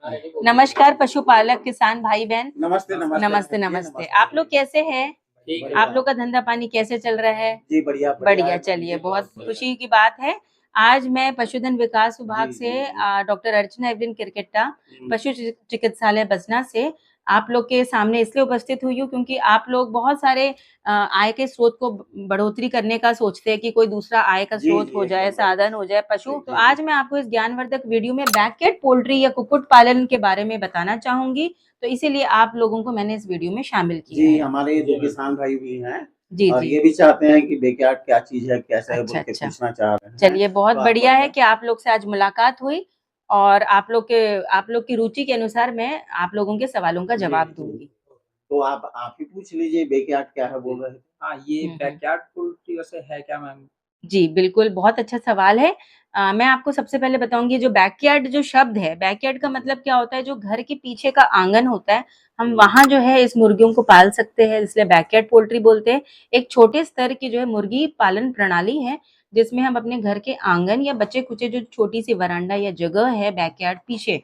नमस्कार पशुपालक किसान भाई बहन। नमस्ते नमस्ते नमस्ते नमस्ते। आप लोग कैसे हैं? आप लोग का धंधा पानी कैसे चल रहा है? जी बढ़िया बढ़िया। चलिए, बहुत खुशी की बात है। आज मैं पशुधन विकास विभाग से डॉक्टर अर्चना एवलिन किरकेट्टा, पशु चिकित्सालय बसना से आप लोग के सामने इसलिए उपस्थित हुई हूँ क्योंकि आप लोग बहुत सारे आय के स्रोत को बढ़ोतरी करने का सोचते हैं कि कोई दूसरा आय का स्रोत हो जाए, साधन हो जाए पशु। तो आज मैं आपको इस ज्ञानवर्धक वीडियो में बैकयार्ड पोल्ट्री या कुक्कुट पालन के बारे में बताना चाहूंगी, तो इसीलिए आप लोगों को मैंने इस वीडियो में शामिल किया जी है। हमारे दो किसान भाई भी हैं जी और जी। ये भी चाहते हैं कि बैकयार्ड क्या चीज है, कैसा है बोल के अच्छा। पूछना चाह रहे हैं। चलिए, बहुत तो बढ़िया है कि आप लोग से आज मुलाकात हुई और आप लोग की रुचि के अनुसार मैं आप लोगों के सवालों का जवाब दूंगी। तो आप ही पूछ लीजिए बैकयार्ड क्या है बोल रहे हैं। हाँ, ये बैकयार्ड पोल्ट्री वैसे है क्या मैम? जी, बिल्कुल, बहुत अच्छा सवाल है। मैं आपको सबसे पहले बताऊँगी जो बैकयार्ड जो शब्द है, बैकयार्ड का मतलब क्या होता है, जो घर के पीछे का आँगन होता है, हम वहाँ जो है इस मुर्गियों को पाल सकते हैं, इसलिए बैकयार्ड पोल्ट्री बोलते हैं। एक छोटे स्तर की जो है मुर्गी पालन प्रणाली है, जिसमें हम अपने घर के आँगन या बचे-खुचे जो छोटी-सी वरांडा या जगह है बैकयार्ड पीछे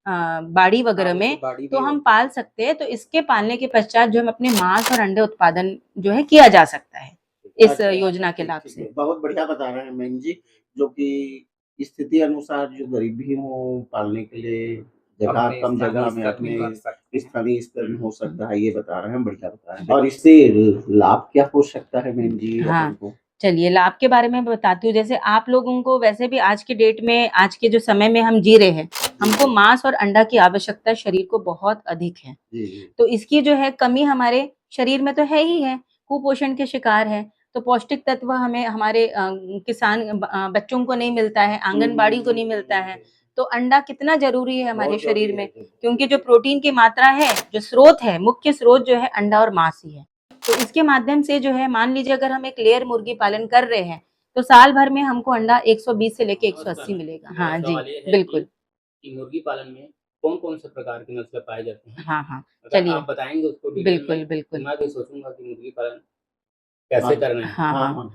बाड़ी वगैरह में, तो हम पाल सकते हैं। तो इसके पालने के पश्चात जो हम अपने मांस और अंडे उत्पादन जो है किया जा सकता है, इस योजना के लाभ से। बहुत बढ़िया बता रहे हैं मैम जी, जो कि स्थिति अनुसार जो गरीब भी हो पालने के लिए जगह कम जगह में अपने स्थानीय स्तर में हो सकता है, ये बता रहे हैं, बढ़िया बता रहे हैं। और इससे लाभ क्या हो सकता है मैम जी अपन को? चलिए, लाभ के बारे में बताती हूँ। जैसे आप लोगों को वैसे भी आज के डेट में, आज के जो समय में हम जी रहे हैं, हमको मांस और अंडा की आवश्यकता शरीर को बहुत अधिक है। तो इसकी जो है कमी हमारे शरीर में तो है ही है, कुपोषण के शिकार है। तो पौष्टिक तत्व हमें हमारे बच्चों को नहीं मिलता है, आंगनबाड़ी को नहीं मिलता है। तो अंडा कितना ज़रूरी है हमारे शरीर में, क्योंकि जो प्रोटीन की मात्रा है, जो स्रोत है, मुख्य स्रोत जो है अंडा और मांस ही है। तो इसके माध्यम से जो है, मान लीजिए अगर हम एक लेयर मुर्गी पालन कर रहे हैं, तो साल भर में हमको अंडा 120 से लेके 180 मिलेगा। हाँ जी, बिल्कुल। मुर्गी पालन में कौन-कौन से प्रकार की नस्लें पाए जाते हैं? हाँ, अगर चलिए। आप बताएँगे उसको डिटेल बिल्कुल, में, बिल्कुल। मैं भी सोचूँगा कि मुर्गी पालन कैसे करना है। हाँ।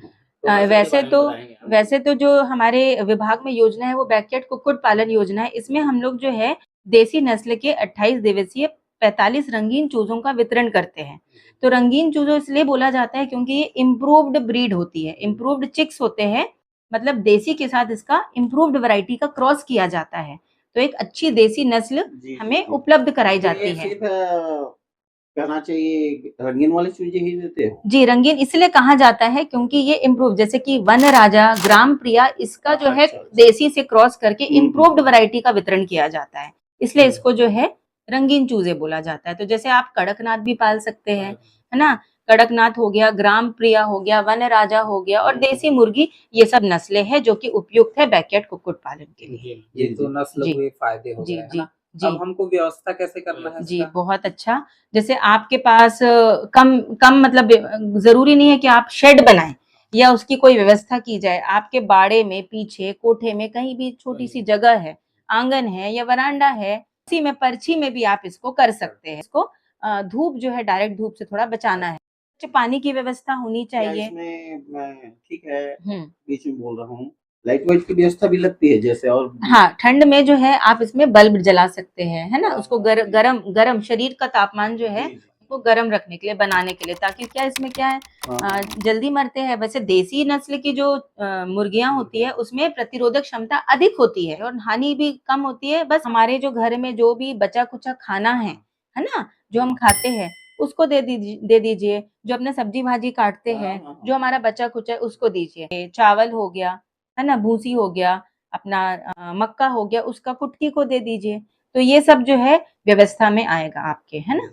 तो वैसे तो जो हमारे विभाग में योजना है वो बैकयार्ड कुक्कुट पालन योजना है। इसमें हम लोग जो है देसी नस्ल के 28 दिवसीय 45 रंगीन चूज़ों का वितरण करते हैं। तो रंगीन चूज़ों इसलिए बोला जाता है क्योंकि ये इम्प्रूव्ड ब्रीड होती है, इम्प्रूव्ड चिक्स होते हैं, मतलब देसी के साथ इसका इम्प्रूव्ड वैरायटी का क्रॉस किया जाता है। तो एक अच्छी देसी नस्ल हमें उपलब्ध कराई जाती है। कहना चाहिए रंगीन वाले चूजे ही देते हो? जी, रंगीन इसलिए कहा जाता है क्योंकि ये इम्प्रूव, जैसे कि वन राजा, ग्राम प्रिया, इसका जो है देसी से क्रॉस करके इम्प्रूव्ड वैरायटी का वितरण किया जाता है। इसलिए इसको जो है रंगीन चूजे बोला जाता है। तो जैसे आप कड़कनाथ भी पाल सकते हैं, है ना? कड़कनाथ हो गया, ग्राम प्रिया हो गया, वन राजा हो गया और देसी मुर्गी, ये सब नस्लें हैं जो कि उपयुक्त है बैकयार्ड कुक्कुट पालन के लिए। ये तो नस्ल हुए फायदे हो गए, है ना? अब हमको व्यवस्था कैसे करना है जी, इसका? बहुत अच्छा। जैसे आपके पास कम कम मतलब ज़रूरी नहीं है कि आप शेड बनाएँ या उसकी कोई व्यवस्था की जाए। आपके बाड़े में, पीछे, कोठे में कहीं भी छोटी-सी जगह है, आँगन है या वरांडा है, उसी में परछी में भी आप इसको कर सकते हैं। इसको धूप जो है डायरेक्ट धूप से थोड़ा बचाना है। पानी की व्यवस्था होनी चाहिए। इसमें मैं ठीक है, हुँ। बीच में बोल रहा हूँ, लाइट वाइट की व्यवस्था भी लगती है जैसे? और हाँ, ठंड में जो है आप इसमें बल्ब जला सकते हैं, है ना? उसको गरम शरीर का तापमान जो है वो गरम रखने के लिए, बनाने के लिए, ताकि क्या इसमें क्या है जल्दी मरते हैं। वैसे देसी नस्ल की जो मुर्गियाँ होती है उसमें प्रतिरोधक क्षमता अधिक होती है और हानि भी कम होती है। बस हमारे जो घर में जो भी बचा-कुचा खाना है ना? जो हम खाते हैं उसको दे दीजिए। जो अपने सब्जी-भाजी काटते हैं, जो हमारा बचा-कुचा है उसको दीजिए। चावल हो गया, है ना? भूसी हो गया, अपना मक्का हो गया, उसका कुटकी को दे दीजिए। तो ये सब जो है व्यवस्था में आएगा आपके, है ना?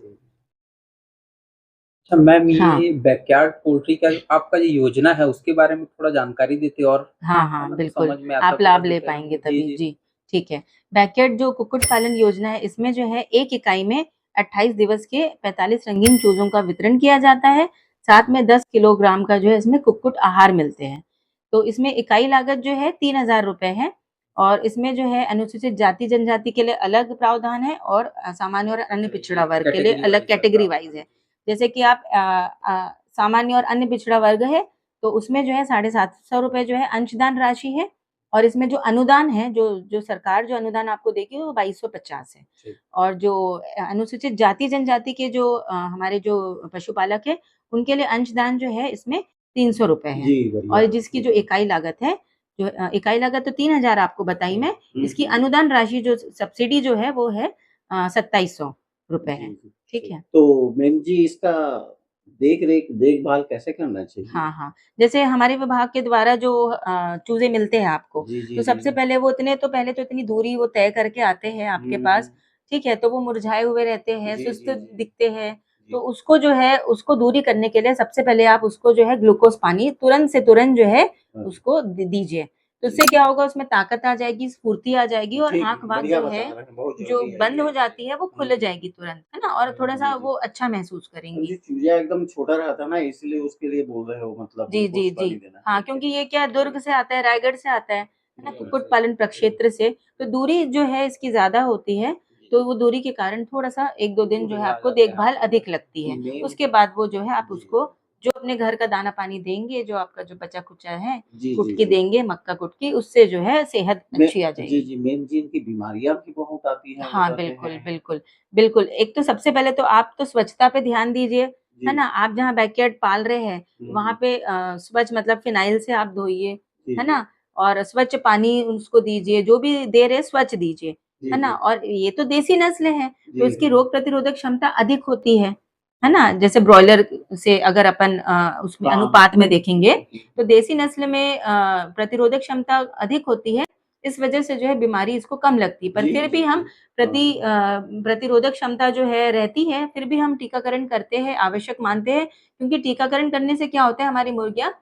अच्छा मैम, हाँ। ये बैकयार्ड पोल्ट्री का आपका जो योजना है उसके बारे में थोड़ा जानकारी देते और हाँ, तो बिल्कुल। समझ में आता आप थोड़ा लाभ ले डिटेल में। पाएँगे जी, तभी। जी। जी, ठीक है। बैकयार्ड जो कुक्कुट पालन योजना है, इसमें जो है एक इकाई में 28 दिवस के 45 रंगीन चूज़ों का वितरण किया जाता है। साथ में 10 किलोग्राम का जो है इसमें कुक्कुट आहार मिलते हैं। तो इसमें इकाई लागत जो है ₹3000 है और इसमें जो है अनुसूचित जाति जनजाति के लिए अलग प्रावधान है और सामान्य और अन्य पिछड़ा वर्ग के लिए अलग कैटेगरी वाइज़ है। जैसे कि आप सामान्य और अन्य पिछड़ा वर्ग है, तो उसमें जो है ₹750 जो है अंशदान राशि है और इसमें जो अनुदान है, जो सरकार जो अनुदान आपको देगी वो 2250 है। ठीक। और जो अनुसूचित जाति जनजाति के जो हमारे जो पशुपालक है, उनके लिए अंशदान जो है इसमें 300 रुपए है। जी बढ़िया। और जिसकी जो इकाई लागत है, जो इकाई लागत तो 3000 आपको बताई मैं, इसकी अनुदान राशि जो सब्सिडी जो है वो है 2700 रुपए है। ठीक है। तो मैम जी इसका देखभाल कैसे करना चाहिए? हाँ, हाँ। जैसे हमारे विभाग के द्वारा जो चूज़े मिलते हैं आपको, तो सबसे पहले वो पहले तो इतनी दूरी वो तय करके आते हैं आपके पास, ठीक है? तो वो मुरझाए हुए रहते हैं, सुस्त दिखते हैं, तो उसको जो है, उसको दूरी करने के लिए सबसे पहले आप उसको जो है ग्लूकोज़ पानी तुरंत से तुरंत जो है उसको दीजिए। तो उससे क्या होगा, उसमें ताकत आ जाएगी, स्फूर्ति आ जाएगी और आँख-वाँख जो है, जो बंद हो जाती है वो खुल जाएगी तुरंत, है ना? और थोड़ा-सा वो अच्छा महसूस करेंगी। चूजा एकदम छोटा रहता है ना, इसलिए उसके लिए बोल रहे हो, मतलब जी, जी, जी। हाँ, क्योंकि ये क्या दुर्ग से आता है, रायगढ़ से आता है ना, कुक्कुट पालन प्रक्षेत्र से, तो दूरी जो है इसकी ज़्यादा होती है, तो वो दूरी के कारण थोड़ा-सा 1-2 दिन जो है आपको देखभाल अधिक लगती है। उसके बाद वो जो है आप उसको जो अपने घर का दाना-पानी देंगे, जो आपका जो बचा-खुचा है, कुटकी देंगे, मक्का कुटकी, उससे जो है सेहत अच्छी आ जाएगी। जी, मैम जी इनकी बीमारियाँ भी बहुत आती हैं हाँ, बिल्कुल, बिल्कुल, बिल्कुल। एक तो सबसे पहले तो आप तो स्वच्छता पे ध्यान दीजिए, है ना? आप जहाँ बैकयार्ड पाल रहे हैं, वहाँ पे स्वच्छ मतलब फिनाइल से आप धोइए, है ना? और स्वच्छ पानी उसको दीजिए, जो भी दे रहे हैं स्वच्छ दीजिए, है ना? और ये तो देसी नस्ल है, तो इसकी रोग प्रतिरोधक क्षमता अधिक होती है ना? जैसे ब्रॉयलर से अगर अपन उसमें अनुपात में देखेंगे, तो देसी नस्ल में प्रतिरोधक क्षमता अधिक होती है, इस वजह से जो है बीमारी इसको कम लगती है। पर फिर भी हम प्रतिरोधक क्षमता जो है रहती है, फिर भी हम टीकाकरण करते हैं, आवश्यक मानते हैं, क्योंकि टीकाकरण करने से क्या होता है, हमारी मुर्गियाँ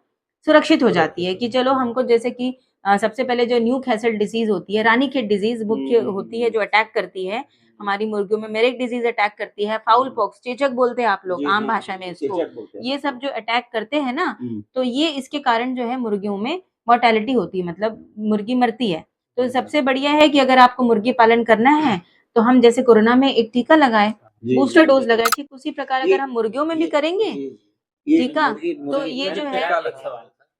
सुरक्षित हो जाती है कि चलो हमको जैसे कि सबसे पहले जो न्यूकैसल डिज़ीज़ होती है, रानीखेत डिज़ीज़ मुख्य होती है जो अटैक करती है, हमारी मुर्गियों में मेरेक डिज़ीज़ अटैक करती है, फाउल पॉक्स, चेचक बोलते हैं आप लोग आम भाषा में इसको। ये सब जो अटैक करते हैं ना, तो ये इसके कारण जो है मुर्गियों में मोर्टेलिटी होती है, मतलब मुर्गी मरती है। तो सबसे बढ़िया है कि अगर आपको मुर्गी पालन करना है, तो हम जैसे कोरोना में एक टीका लगाएँ, बूस्टर डोज़ लगाएँ, ठीक उसी प्रकार अगर हम मुर्गियों में भी करेंगे टीका, तो ये जो है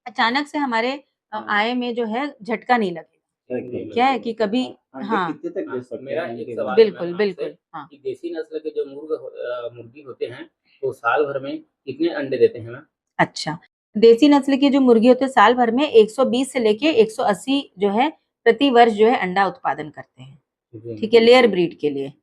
अचानक से हमारे आय में जो है झटका नहीं लगेगा। क्या है कि कभी हाँ, कितने तक दे सकते मेरा हैं एक उनके सवाल बाद? बिल्कुल, है आपसे बिल्कुल, हाँ। कि देसी नस्ल के जो मुर्गी होते हैं, तो साल भर में कितने अंडे देते हैं मैम? अच्छा, देसी नस्ल की जो मुर्गी होती है साल भर में 120 से लेके 180 जो है प्रति वर्ष जो है अंडा उत्पादन करते हैं। ठीक है, लेयर ब्रीड के लिए।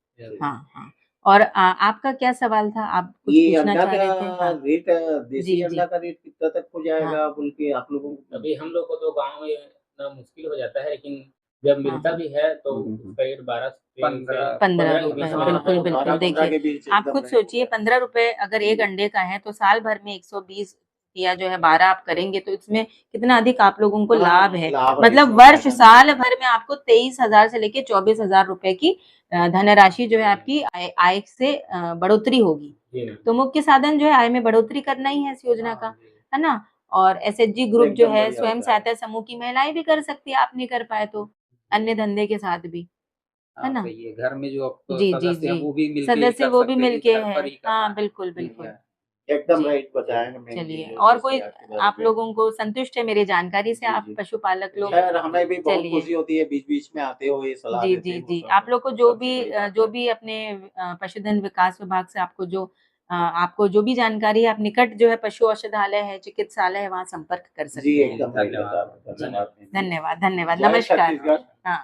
हाँ, हाँ। और आपका क्या सवाल था? आप कुछ ये पूछना अंडा चाह रहे थे? का हाँ, रेट, देसी जी, अंडा जी। का रेट कितना तक हो हाँ। जाएगा बोल के आप लोगों को? अभी हम लोग को तो गाँव में इतना मुश्किल हो जाता है, लेकिन जब मिलता भी है तो उसका रेट 12 से 15 15 के रुपए, बीच में बिल्कुल, रहता है। बिल्कुल। 12-15 के देखिए, बीच आप एकदम खुद रेट सोचिए होता है। 15 रुपए अगर एक अंडे का है, तो साल भर में 120 या जो है 12 आप करेंगे, तो इसमें कितना अधिक आप लोगों को लाभ है। लाभ है, मतलब इसमें वर्ष फायदा साल मिलेगा। भर में आपको 23,000 से लेके 24,000 रुपए की धनराशि जो है आपकी आय से बढ़ोतरी होगी। जी मैम। तो मुख्य साधन जो है आय में बढ़ोतरी करना ही है इस योजना का, है ना? और एसएचजी ग्रुप जो एकदम है, बढ़िया स्वयं होता है। सहायता समूह की महिलाएँ भी कर सकती है, आप नहीं कर पाए तो, अन्य धंधे के साथ भी, है हाँ, ना? सही है। घर में जो आप जी, जी, सदस्य हैं, जी। वो भी मिलके सदस्य कर वो भी सकते हैं कि मिलके घर हैं। पर ही करना हाँ, है। बिल्कुल, बिल्कुल। एकदम जी, राइट बताया है मैम जी चलिए जो और देसी कोई गाय के बारे आप में। लोगों को संतुष्ट है मेरी जानकारी से, जी, आप जी। पशुपालक लोग? खैर हमें भी बहुत चलिए। खुशी होती है, बीच-बीच में आते हो, ये सलाह जी, देते जी, हो जी। सब, आप लोग को सबसे बड़ी बात जो है। भी अपने पशुधन विकास विभाग से आपको जो भी जानकारी है, आप निकट जो है पशु औषधालय है, चिकित्सालय है, वहाँ संपर्क कर जी, सकते हैं। एकदम राइट धन्यवाद। बता रहे हैं। धन्यवाद मैम जी। धन्यवाद, धन्यवाद। जय नमस्कार। छत्तीसगढ़। हाँ।